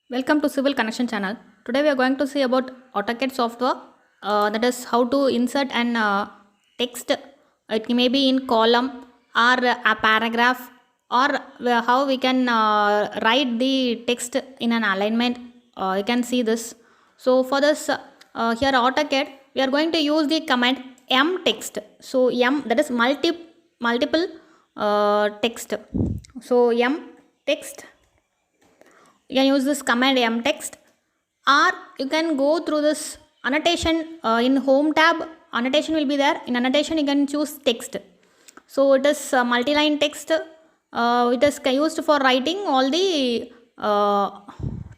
Welcome to Civil Connection channel. Today we are going to see about AutoCAD software. That is how to insert an text. It may be in column or a paragraph, or how we can write the text in an alignment. You can see this. So for this here AutoCAD, we are going to use the command mtext. So that is multiple text. So mtext, you can use this command mtext, or you can go through this annotation in home tab. Annotation will be there. In annotation you can choose text. So it is multi-line text. It is used for writing all the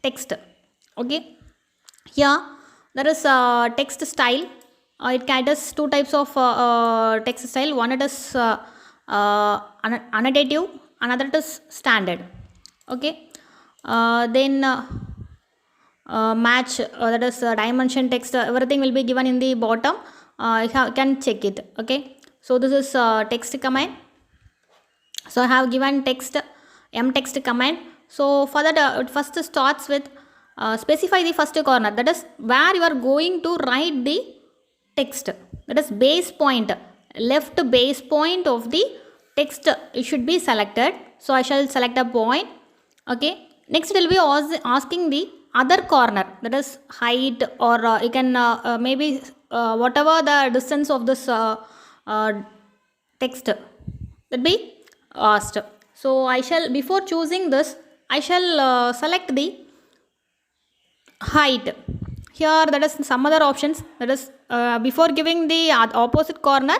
text. Okay, here there is text style. It caters two types of text style. One, it is annotative, another it is standard. Okay, then match, that is dimension text, everything will be given in the bottom. You can check it. Okay, so this is text command. So I have given text mtext command. So for that, it first starts with specify the first corner, that is where you are going to write the text. That is base point, left base point of the text, it should be selected. So I shall select a point. Okay, next it will be asking the other corner, that is height, or you can maybe whatever the distance of this text that be asked. So I shall, before choosing this, I shall select the height. Here that is some other options, that is before giving the opposite corner,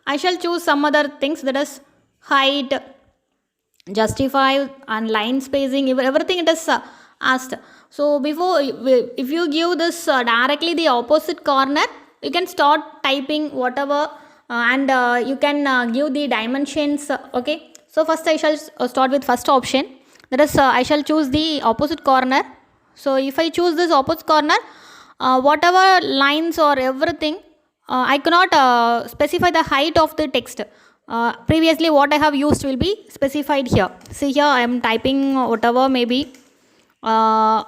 I shall choose some other things, that is height, justify, and line spacing, everything it is asked. So before, if you give this directly the opposite corner, you can start typing whatever, and you can give the dimensions. Okay, so first I shall start with first option, that is I shall choose the opposite corner. So if I choose this opposite corner, whatever lines or everything, I cannot specify the height of the text. Previously what I have used will be specified here. See, here I am typing whatever, maybe I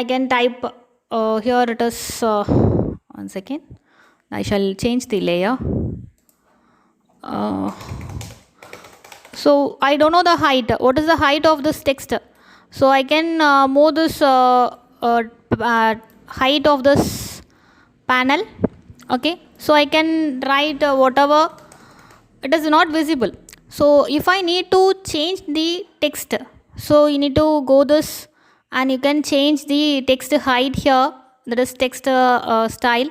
can type here it is 1 second, I shall change the layer. So I don't know the height, what is the height of this text. So I can move this height of this panel. Okay, so I can write whatever, it is not visible. So if I need to change the text, so you need to go this, and you can change the text height here, that is text style.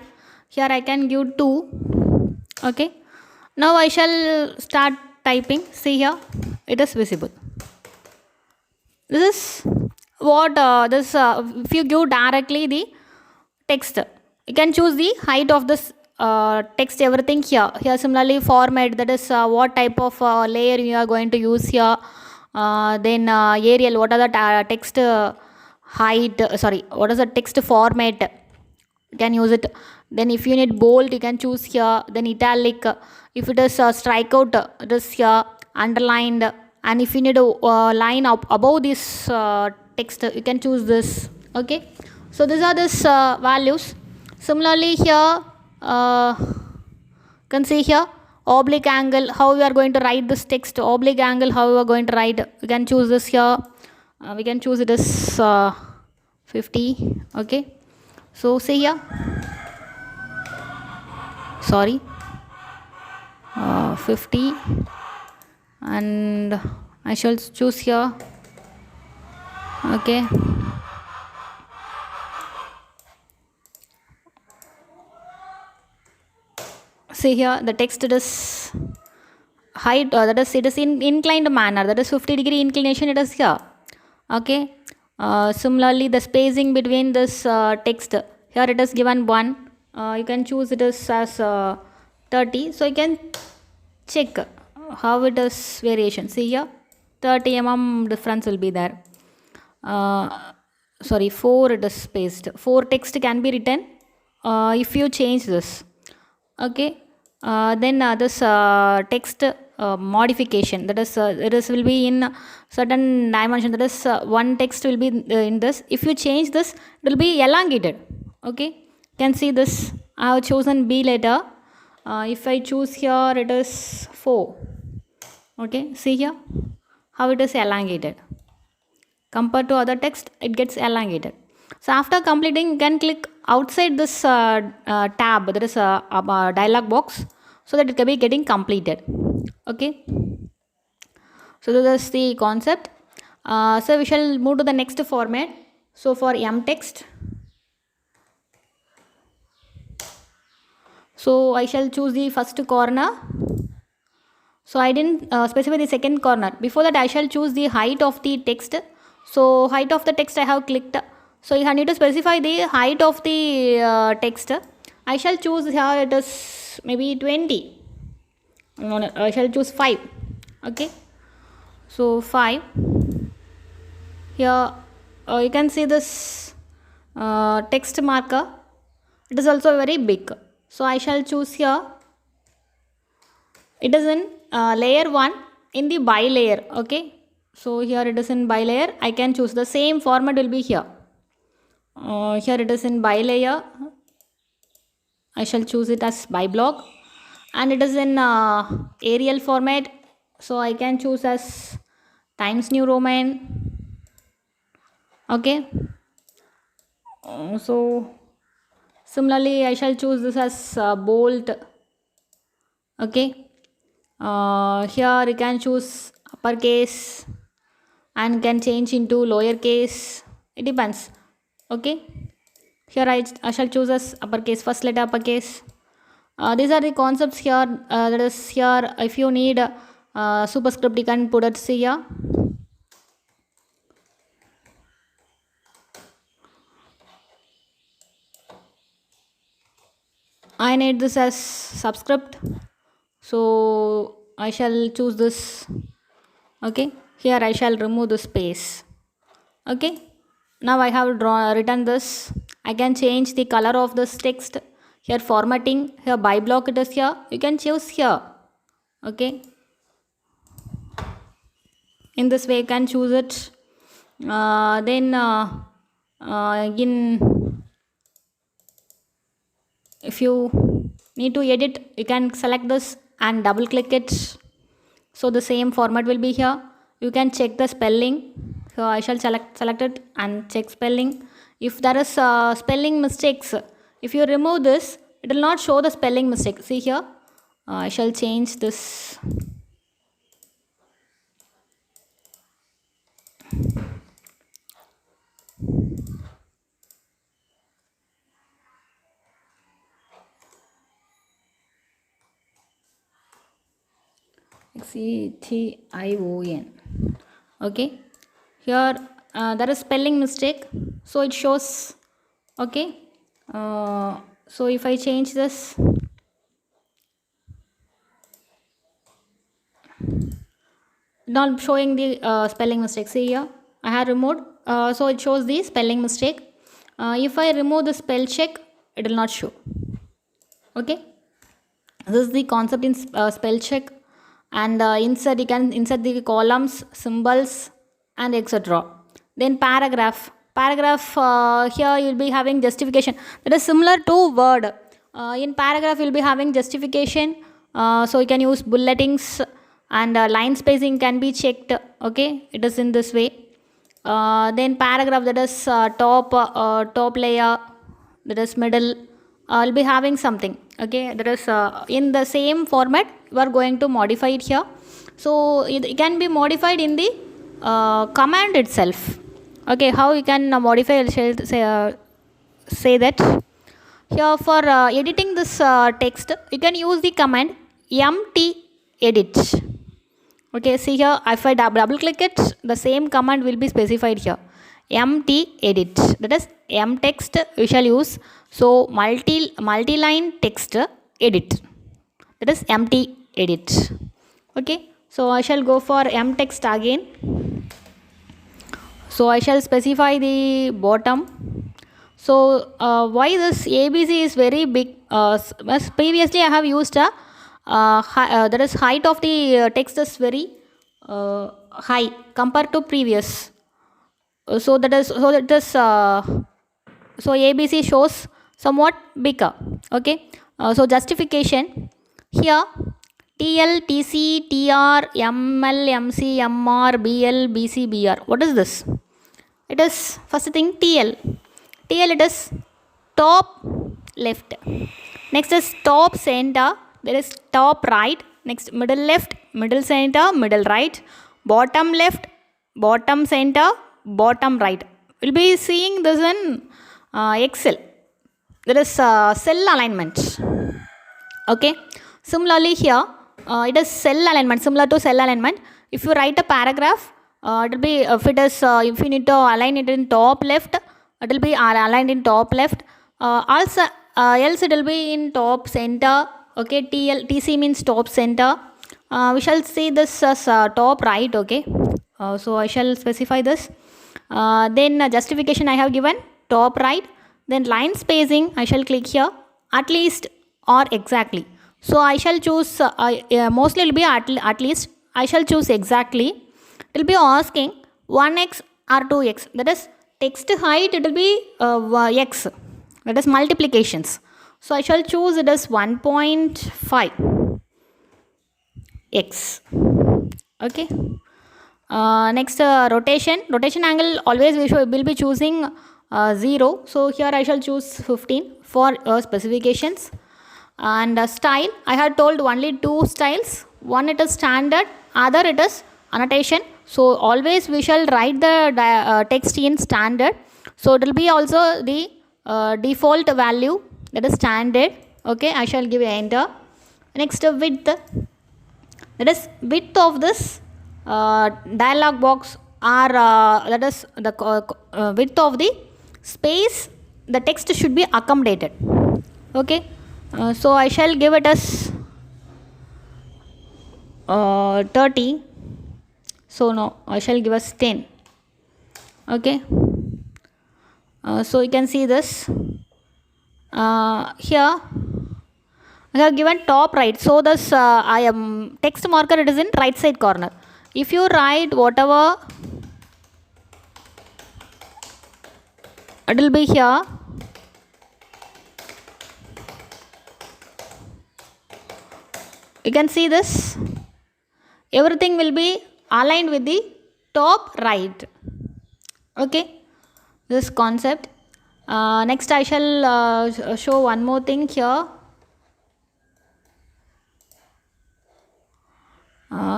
Here I can give 2. Okay, now I shall start typing. See, here it is visible. This is what this if you give directly the text, you can choose the height of this text, everything here. Here similarly format, that is what type of layer you are going to use here. Then Arial, what are the text height, sorry, what is the text format, you can use it. Then if you need bold, you can choose here. Then italic, if it is strikeout, it is here, underlined. And if you need a line up above this text, you can choose this. Okay, so these are this values. Similarly here, you can see here oblique angle, how we are going to write this text. Oblique angle, how we are going to write, we can choose this here. We can choose it as 50. Okay, so see here, sorry, 50, and I shall choose here. Okay, see here the text is height, that is it is in inclined manner, that is 50-degree inclination it is here. Okay, similarly the spacing between this text, here it is given 1, you can choose it as 30. So you can check how it is variation. See here 30 mm difference will be there. Sorry, 4 it is spaced, 4 text can be written if you change this. Okay, then this text modification, that is it is will be in certain dimension, that is one text will be in this. If you change this, it will be elongated. Okay, you can see this. I have chosen B letter. If I choose here, it is 4. Okay, see here how it is elongated. Compared to other text, it gets elongated. So after completing, you can click outside this tab, there is a dialog box, so that it can be getting completed. Okay, so this is the concept. So we shall move to the next format. So for M text, so I shall choose the first corner. So I didn't specify the second corner. Before that, I shall choose the height of the text. So height of the text I have clicked. So I need to specify the height of the text. I shall choose here, it is maybe 20. No, I shall choose 5. Okay. So 5. Here you can see this text marker. It is also very big. So I shall choose here. It is in layer 1 in the by layer. Okay, so here it is in by layer. I can choose the same format will be here. Here it is in by layer. I shall choose it as by block, and it is in Arial format. So I can choose as Times New Roman. Okay, so similarly I shall choose this as bold. Okay. Here you can choose uppercase and can change into lowercase. It depends. Okay. Here I shall choose as uppercase, first letter uppercase. These are the concepts here. That is here. If you need superscript, you can put it here. I need this as subscript. So I shall choose this. Okay, here I shall remove the space. Okay, now I have written this. I can change the color of this text. Here formatting, here by block it is here. You can choose here. Okay, in this way you can choose it. Then in if you need to edit, you can select this and double click it. So the same format will be here. You can check the spelling. So I shall select it and check spelling. If there is spelling mistakes, if you remove this, it will not show the spelling mistake. See here, I shall change this. Xion. Okay, here there is spelling mistake, so it shows. Okay, so if I change this, not showing the spelling mistake. See here, I have removed, so it shows the spelling mistake. If I remove the spell check, it will not show. Okay, this is the concept in spell check. And insert, you can insert the columns, symbols, and etc. Then paragraph here you will be having justification, that is similar to word. In paragraph you will be having justification, so you can use bulletins, and line spacing can be checked. Okay, it is in this way. Then paragraph, that is top layer, that is middle, will be having something. Okay, that is in the same format you are going to modify it here. So it can be modified in the command itself. Okay, how you can modify, say that here for editing this text, you can use the command mtedit. Okay, see here, if I double click it, the same command will be specified here, mtedit, that is m text we shall use. So multi-line text edit, that is mtedit. Okay, so I shall go for m text again. So I shall specify the bottom. So why this ABC is very big? Previously I have used a that is height of the text is very high compared to previous. So ABC shows somewhat bigger. Okay. So justification here, TL, TC, TR, ML, MC, MR, BL, BC, BR. What is this? It is first thing TL. TL, it is top left. Next is top center. There is top right. Next middle left, middle center, middle right. Bottom left, bottom center, bottom right. We'll be seeing this in Excel. There is cell alignment. Okay. Similarly here, it is cell alignment, similar to cell alignment. If you write a paragraph, it will be, if you need to align it in top left, it will be aligned in top left. Also, else it will be in top center. Okay. TC means top center. We shall see this as top right. Okay. So I shall specify this. Then justification I have given top right. Then line spacing I shall click here, at least or exactly. So I shall choose mostly it will be at least. I shall choose exactly. It will be asking 1x or 2x, that is text height, it will be x, that is multiplications. So I shall choose it as 1.5 x. Okay. Next rotation angle, always we will be choosing 0. So here I shall choose 15 for specifications. And style, I had told only two styles. One it is standard, other it is annotation. So always we shall write the text in standard. So it will be also the default value, that is standard. Okay. I shall give enter. Next width, that is width of this dialog box, or that is the width of the space the text should be accommodated. Okay. So I shall give it as 30. So no, I shall give us 10. Okay. So you can see this here I have given top right. So this I am text marker, it is in right side corner. If you write whatever, it will be here. You can see this, everything will be aligned with the top right. Okay. This concept. Next I shall show one more thing here.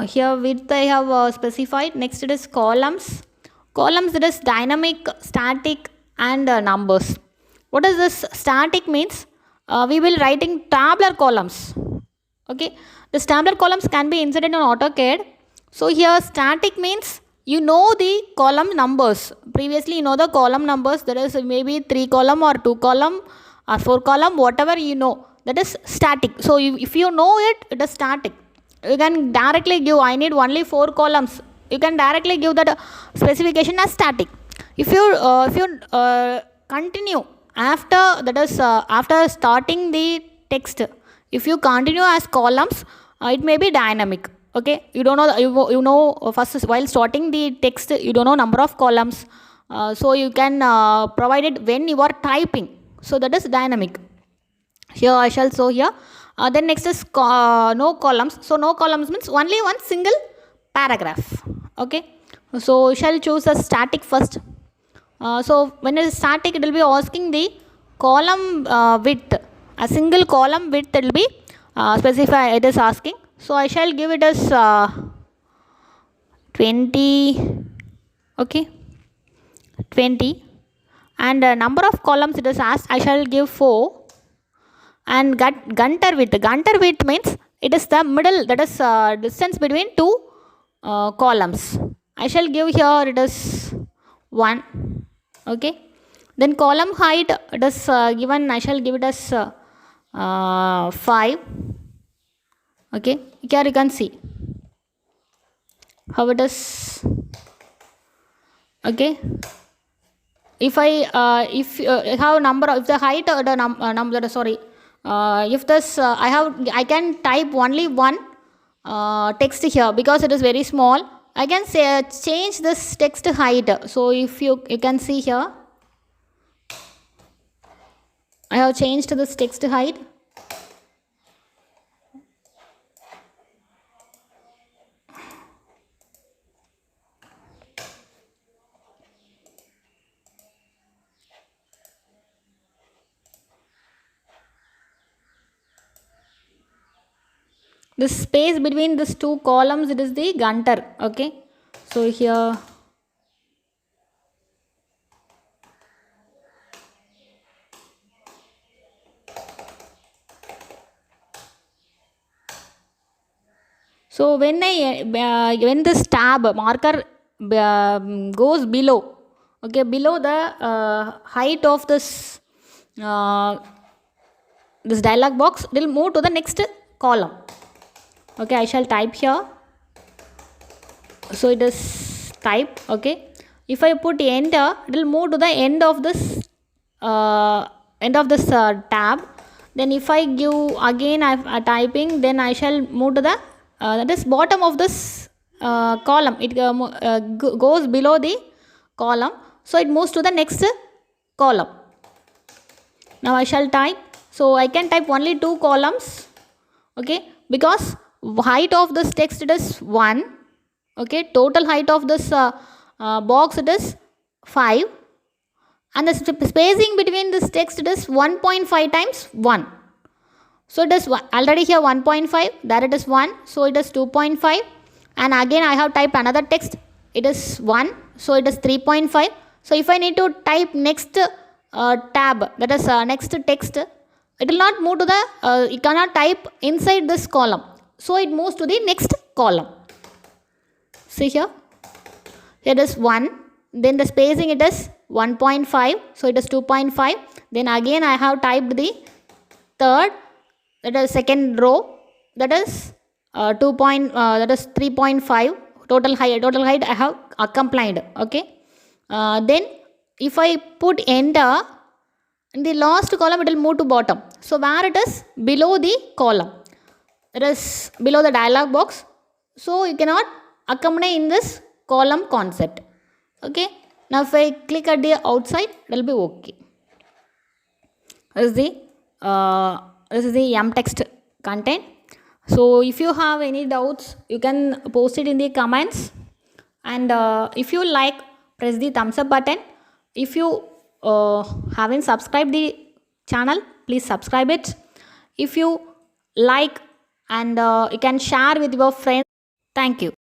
Here width I have specified. Next it is columns. Columns, it is dynamic, static and numbers. What is this? Static means we will writing tabular columns. Okay. The tabular columns can be inserted on AutoCAD. So here static means you know the column numbers. Previously you know the column numbers. There is maybe 3 column or 2 column or 4 column, whatever you know. That is static. So if you know it, it is static. You can directly give, I need only 4 columns. You can directly give that specification as static. If you continue after, that is after starting the text, if you continue as columns, it may be dynamic. Okay. You don't know, you know first while starting the text you don't know number of columns. So you can provide it when you are typing. So that is dynamic. Here I shall show here. Then next is no columns. So no columns means only one single paragraph. Okay. So you shall choose a static first. So when it is static, it will be asking the column width, a single column width it will be specified, it is asking. So I shall give it as 20. Okay. 20. And number of columns it is asked, I shall give 4. And Gunter width means it is the middle, that is distance between two columns. I shall give here it is 1. Okay. Then column height, it is given, I shall give it as 5. Okay. Here you can see how it is. Okay. If I have number, if the height the number, sorry, If this I can type only one text here because it is very small. I can say change this text height. So if you can see here, I have changed this text height. This space between these two columns, it is the gunter. Okay, so here so when when this tab marker goes below, okay, below the height of this this dialog box, it will move to the next column. Okay, I shall type here. So it is type. Okay, if I put enter, it will move to the end of this tab. Then if I give again typing, then I shall move to the that is bottom of this column. It goes below the column, so it moves to the next column. Now I shall type. So I can type only two columns. Okay, because height of this text it is 1. Okay, total height of this box it is 5, and the spacing between this text it is 1.5 times 1. So it is already here 1.5, there it is 1, so it is 2.5, and again I have typed another text, it is 1, so it is 3.5. So if I need to type next tab, that is next text, it will not move to the, you cannot type inside this column, so it moves to the next column. See here, here it is 1, then the spacing it is 1.5, so it is 2.5, then again I have typed the third, that is second row, that is that is 3.5, total height I have accompanied. Okay, then if I put enter, in the last column it will move to bottom, so where it is below the column, it is below the dialog box, so you cannot accompany in this column concept. Okay, now if I click at the outside, it will be okay. This is the mtext content. So if you have any doubts, you can post it in the comments, and if you like, press the thumbs up button. If you haven't subscribed the channel, please subscribe it. If you like, and you can share with your friends. Thank you.